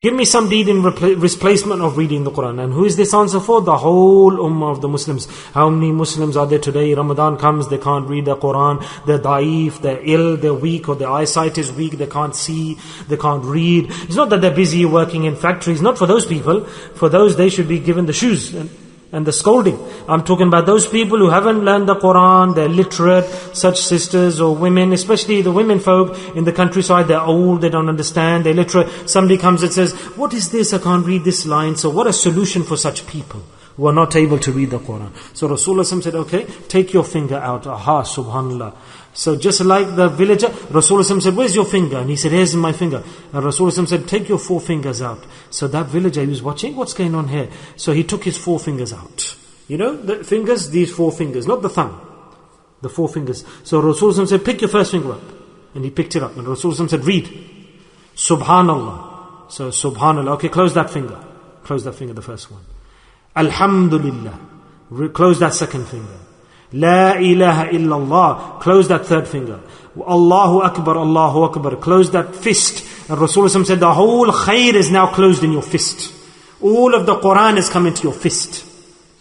Give me some deed in replacement of reading the Quran. And who is this answer for? The whole ummah of the Muslims. How many Muslims are there today? Ramadan comes, they can't read the Quran, they're daif, they're ill, they're weak, or their eyesight is weak, they can't see, they can't read. It's not that they're busy working in factories, not for those people. For those, they should be given the shoes and the scolding. I'm talking about those people who haven't learned the Quran, they're literate, such sisters or women, especially the women folk in the countryside, they're old, they don't understand, they're literate. Somebody comes and says, what is this? I can't read this line. So what a solution for such people who are not able to read the Quran. So Rasulullah said, okay, take your finger out. Aha, subhanallah. So just like the villager, Rasulullah said, where's your finger? And he said, here's my finger. And Rasulullah said, take your 4 fingers out. So that villager, he was watching, what's going on here? So he took his 4 fingers out. You know, the fingers, these 4 fingers, not the thumb. The 4 fingers. So Rasulullah said, pick your first finger up. And he picked it up. And Rasulullah said, read. Subhanallah. So Subhanallah. Okay, close that finger. Close that finger, the first one. Alhamdulillah. Close that second finger. La ilaha illallah. Close that third finger. Allahu Akbar, Allahu Akbar. Close that fist. And Rasulullah said, the whole khair is now closed in your fist. All of the Quran is coming to your fist.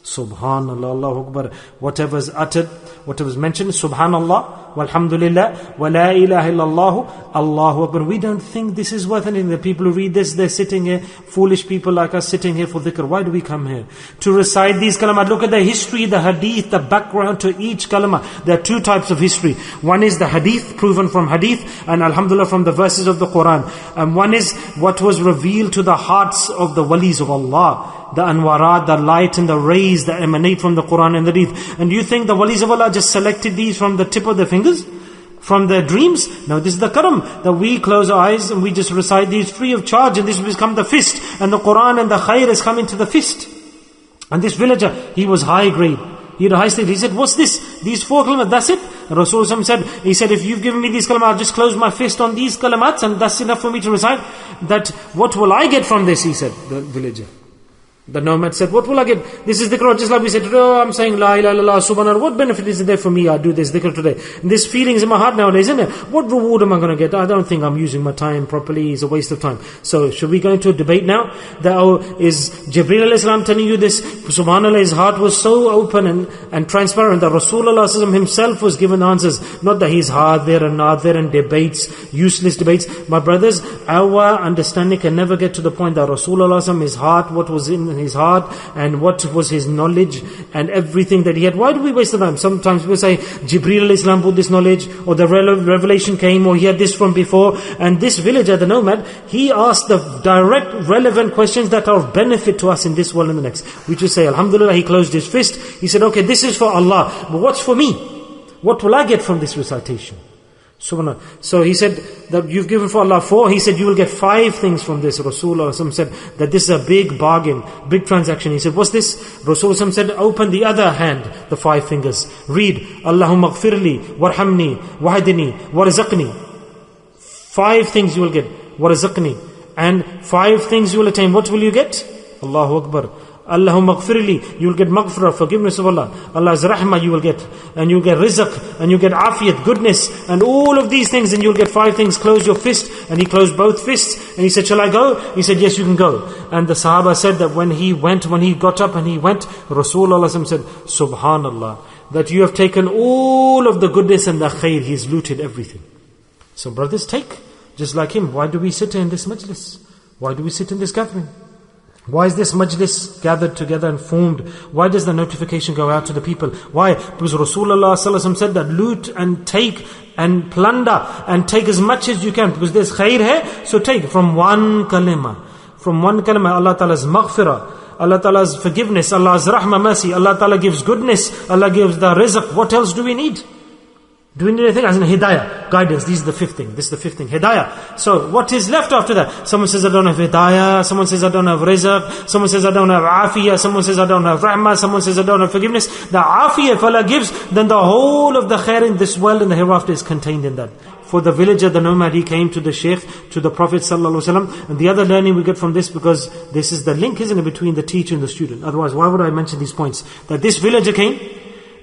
Subhanallah, Allahu Akbar. Whatever's uttered, whatever's mentioned, Subhanallah, walhamdulillah, wa la ilaha illallah, Allahu Akbar. We don't think this is worth anything. The people who read this, they're sitting here, foolish people like us sitting here for dhikr. Why do we come here? To recite these kalamat. Look at the history, the hadith, the background to each kalama. There are 2 types of history. One is the hadith, proven from hadith, and alhamdulillah from the verses of the Quran. And one is what was revealed to the hearts of the walis of Allah. The anwarat, the light and the rays that emanate from the Quran and the hadith. And do you think the walis of Allah just selected these from the tip of their fingers? From their dreams? No, this is the karam. That we close our eyes and we just recite these free of charge, and this will become the fist. And the Quran and the khair is coming to the fist. And this villager, he was high grade. He had a high state. He said, what's this? These 4 kalamat, that's it? And Rasulullah said, he said, if you've given me these kalamat, I'll just close my fist on these kalamats and that's enough for me to recite. That, what will I get from this? He said, the villager. The nomad said, what will I get? This is dhikr, just like we said, oh, I'm saying la ilaha illallah, subhanallah. What benefit is there for me? I do this dhikr today. And this feeling is in my heart nowadays, isn't it? What reward am I going to get? I don't think I'm using my time properly. It's a waste of time. So, should we go into a debate now? That is Jibreel alayhi salam telling you this? Subhanallah, his heart was so open and transparent that Rasulullah himself was given answers. Not that he's hard there and not there and debates, useless debates. My brothers, our understanding can never get to the point that Rasulullah, his heart, what was in his heart and what was his knowledge and everything that he had. Why do we waste the time? Sometimes people say Jibreel alayhi salam put this knowledge, or the revelation came, or he had this from before. And this villager, the nomad, he asked the direct relevant questions that are of benefit to us in this world and the next. We just say Alhamdulillah. He closed his fist. He said, okay, this is for Allah, but what's for me? What will I get from this recitation? Subhanallah. So he said that you've given for Allah 4. He said you will get 5 things from this. Rasulullah said that this is a big bargain, big transaction. He said, what's this? Rasulullah said, open the other hand, the 5 fingers. Read, Allahumma gfirli, warhamni, wahdini, warzaqni. 5 things you will get. Warzaqni. And 5 things you will attain. What will you get? Allahu Akbar. Allahumma gfirli, you will get maghfirah, forgiveness of Allah. Allah's rahmah you will get. And you get rizq, and you get afiyat, goodness, and all of these things, and you'll get 5 things. Close your fist. And he closed both fists, and he said, shall I go? He said, yes, you can go. And the Sahaba said that when he got up and he went, Rasulullah said, Subhanallah, that you have taken all of the goodness and the khair, he's looted everything. So brothers, take, just like him. Why do we sit in this majlis? Why do we sit in this gathering? Why is this majlis gathered together and formed? Why does the notification go out to the people? Why? Because Rasulullah said that loot and take and plunder and take as much as you can, because there's khair hai, so take from one kalima. From one kalima, Allah Ta'ala's maghfirah, Allah Ta'ala's forgiveness, Allah's rahmah, mercy, Allah Ta'ala gives goodness, Allah gives the rizq. What else do we need? Do we need anything? As in hidayah, guidance. This is the 5th thing. This is the 5th thing. Hidayah. So what is left after that? Someone says, I don't have hidayah. Someone says, I don't have rizq. Someone says, I don't have afiyah. Someone says, I don't have rahmah. Someone says, I don't have forgiveness. The afiyah, if Allah gives, then the whole of the khair in this world and the hereafter is contained in that. For the villager, the nomad, he came to the Shaykh, to the Prophet ﷺ. And the other learning we get from this, because this is the link, isn't it, between the teacher and the student. Otherwise, why would I mention these points? That this villager came,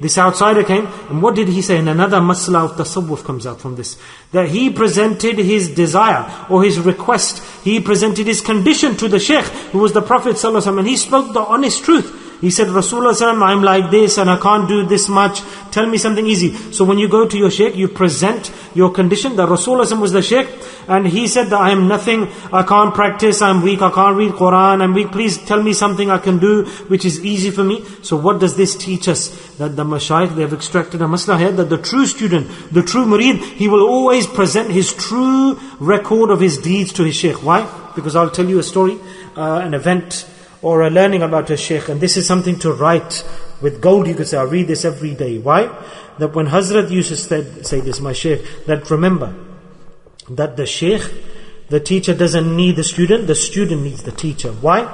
This outsider came, and what did he say? And another masla of tasawwuf comes out from this. That he presented his desire or his request. He presented his condition to the Shaykh, who was the Prophet ﷺ, and he spoke the honest truth. He said, Rasulullah ﷺ, I'm like this and I can't do this much. Tell me something easy. So when you go to your Shaykh, you present your condition. The Rasulullah ﷺ was the Shaykh, and he said that I am nothing, I can't practice, I'm weak, I can't read Quran, I'm weak. Please tell me something I can do which is easy for me. So what does this teach us? That the mashayikh, they have extracted a masla here, that the true student, the true murid, he will always present his true record of his deeds to his Shaykh. Why? Because I'll tell you a story, an event, or a learning about a Shaykh, and this is something to write with gold, you could say. I read this every day. Why? That when Hazrat used to say this, my Shaykh, that remember, that the Shaykh, the teacher doesn't need the student needs the teacher. Why?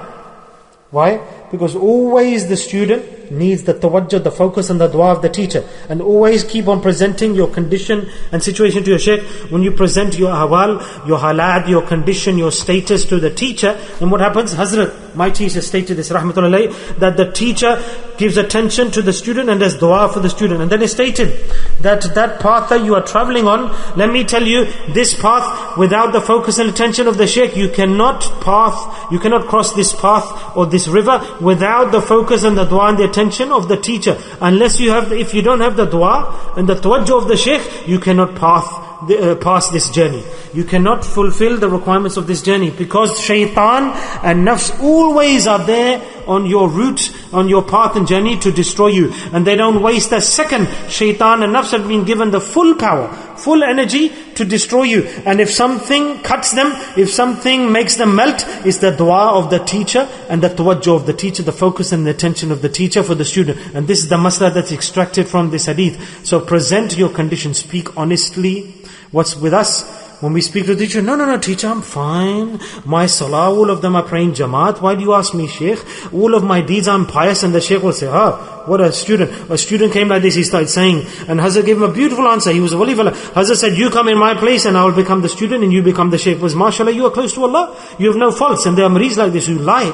Why? Because always the student needs the tawajjuh, the focus and the dua of the teacher. And always keep on presenting your condition and situation to your Shaykh. When you present your ahwal, your halat, your condition, your status to the teacher, then what happens? Hazrat, my teacher stated this, rahmatullahi, that the teacher gives attention to the student and does dua for the student. And then it stated that that path that you are traveling on, let me tell you, this path, without the focus and attention of the Shaykh, you cannot cross this path or this river without the focus and the dua and the attention of the teacher. Unless if you don't have the dua and the tawajjuh of the Shaykh, you cannot pass this journey. You cannot fulfill the requirements of this journey, because shaitan and nafs always are there on your route, on your path and journey to destroy you. And they don't waste a second. Shaitan and nafs have been given the full power, full energy to destroy you. And if something cuts them, if something makes them melt, it's the dua of the teacher and the tawajjuh of the teacher, the focus and the attention of the teacher for the student. And this is the masla that's extracted from this hadith. So present your condition, speak honestly. What's with us? When we speak to the teacher, no, teacher, I'm fine. My salah, all of them are praying Jamaat. Why do you ask me, Shaykh? All of my deeds, I'm pious. And the Shaykh will say, what a student. A student came like this, he started saying. And Hazrat gave him a beautiful answer. He was a wali fella. Hazrat said, you come in my place and I will become the student and you become the Shaykh. Was mashallah, you are close to Allah. You have no faults. And there are murids like this who lie.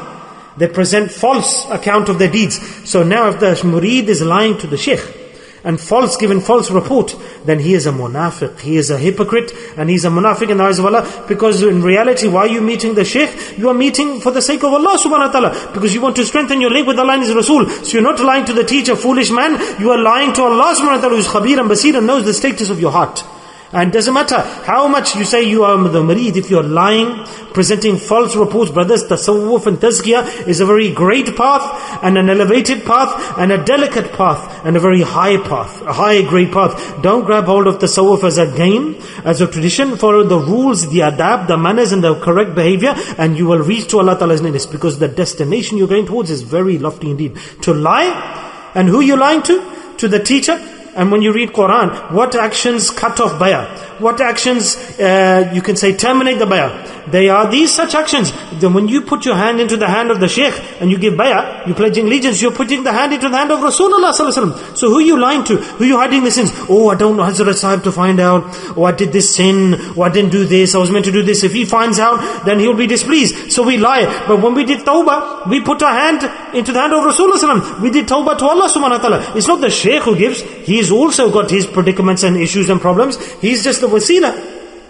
They present false account of their deeds. So now if the murid is lying to the Shaykh, and giving false report, then he is a munafiq, he is a hypocrite, and he's a munafiq in the eyes of Allah. Because in reality, why are you meeting the Shaykh? You are meeting for the sake of Allah subhanahu wa ta'ala, because you want to strengthen your link with Allah and His Rasul. So you're not lying to the teacher, foolish man, you are lying to Allah subhanahu wa ta'ala, who's khabir and basir and knows the status of your heart. And it doesn't matter how much you say you are the murid, if you're lying, presenting false reports, brothers, tasawwuf and tazkiyah is a very great path, and an elevated path, and a delicate path, and a very high path, a high grade path. Don't grab hold of tasawwuf as a game, as a tradition. Follow the rules, the adab, the manners and the correct behavior, and you will reach to Allah Ta'ala's nearness, because the destination you're going towards is very lofty indeed. To lie, and who you're lying to? To the teacher. And when you read Quran, what actions cut off bay'ah? What actions, you can say, terminate the bay'ah? They are these such actions. Then when you put your hand into the hand of the Shaykh and you give bay'ah, you're pledging allegiance, you're putting the hand into the hand of Rasulullah sallallahu alaihi wasallam. So who are you lying to? Who are you hiding the sins? Oh, I don't know Hazrat Sahib to find out. Oh, I did this sin. Oh, I didn't do this. I was meant to do this. If he finds out, then he'll be displeased. So we lie. But when we did tawbah, we put our hand into the hand of Rasulullah sallallahu alaihi wasallam. We did tawbah to Allah subhanahu wa ta'ala. It's not the Shaykh who gives. He's also got his predicaments and issues and problems. He's just the wasila.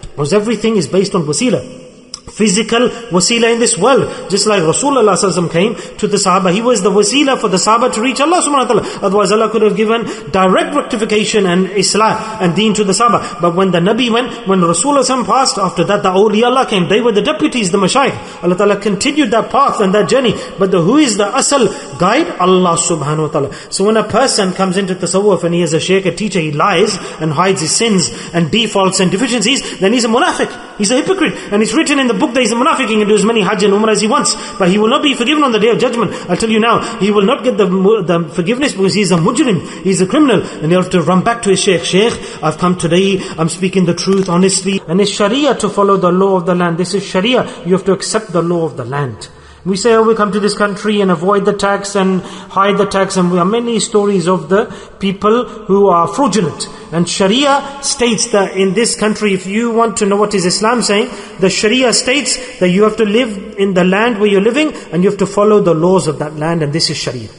Because everything is based on wasila. Physical wasila in this world. Just like Rasulullah sallallahu alaihi wasallam came to the Sahaba. He was the wasila for the Sahaba to reach Allah subhanahu wa ta'ala. Otherwise Allah could have given direct rectification and islah and deen to the Sahaba. But when the Nabi went, when Rasulullah sallallahu alaihi wasallam passed, after that the awliya Allah came. They were the deputies, the mashayikh. Allah ta'ala continued that path and that journey. But who is the asal guide? Allah subhanahu wa ta'ala. So when a person comes into tasawwuf and he is a shaykh, a teacher, he lies and hides his sins and defaults and deficiencies, then he's a munafiq. He's a hypocrite. And it's written in the book that he's a munafiq. He can do as many hajj and umrah as he wants, but he will not be forgiven on the day of judgment. I'll tell you now, he will not get the forgiveness, because he's a mujrim, he's a criminal, and he'll have to run back to his Shaykh. Shaykh, I've come today, I'm speaking the truth honestly. And it's sharia to follow the law of the land. This is sharia. You have to accept the law of the land. We say, we come to this country and avoid the tax and hide the tax, and we have many stories of the people who are fraudulent. And Sharia states that in this country, if you want to know what is Islam saying, the Sharia states that you have to live in the land where you're living, and you have to follow the laws of that land, and this is Sharia.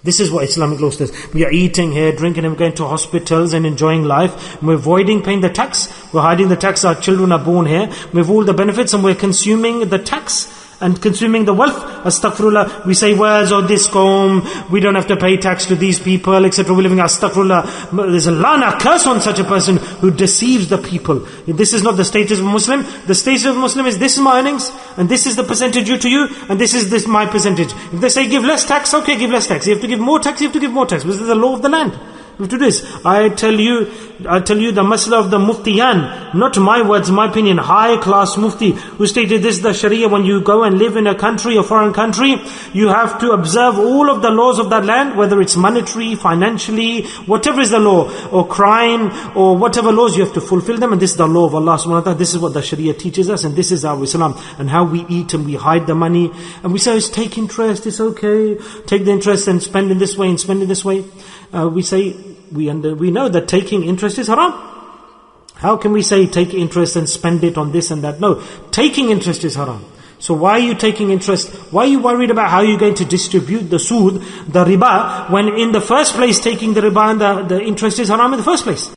This is what Islamic law says. We are eating here, drinking, and we're going to hospitals and enjoying life. We're avoiding paying the tax. We're hiding the tax. Our children are born here. We have all the benefits and we're consuming the tax and consuming the wealth. Astaghfirullah. We say words of this qawm. We don't have to pay tax to these people, etc. We're living astaghfirullah. There's a lana, curse on such a person who deceives the people. This is not the status of a Muslim. The status of a Muslim is, this is my earnings, and this is the percentage due to you, and this is my percentage. If they say give less tax, okay, give less tax. You have to give more tax, you have to give more tax. This is the law of the land. You have to do this. I tell you the masla of the muftiyan, not my words, my opinion, high class mufti, who stated this, the sharia, when you go and live in a country, a foreign country, you have to observe all of the laws of that land, whether it's monetary, financially, whatever is the law, or crime, or whatever laws, you have to fulfill them, and this is the law of Allah subhanahu wa ta'ala. This is what the sharia teaches us, and this is our Islam, and how we eat and we hide the money, and we say, it's take interest, it's okay, take the interest and spend in this way and spend in this way. We say, we know that taking interest is haram. How can we say take interest and spend it on this and that? No, taking interest is haram. So why are you taking interest? Why are you worried about how you're going to distribute the sood, the riba, when in the first place taking the riba and the interest is haram in the first place?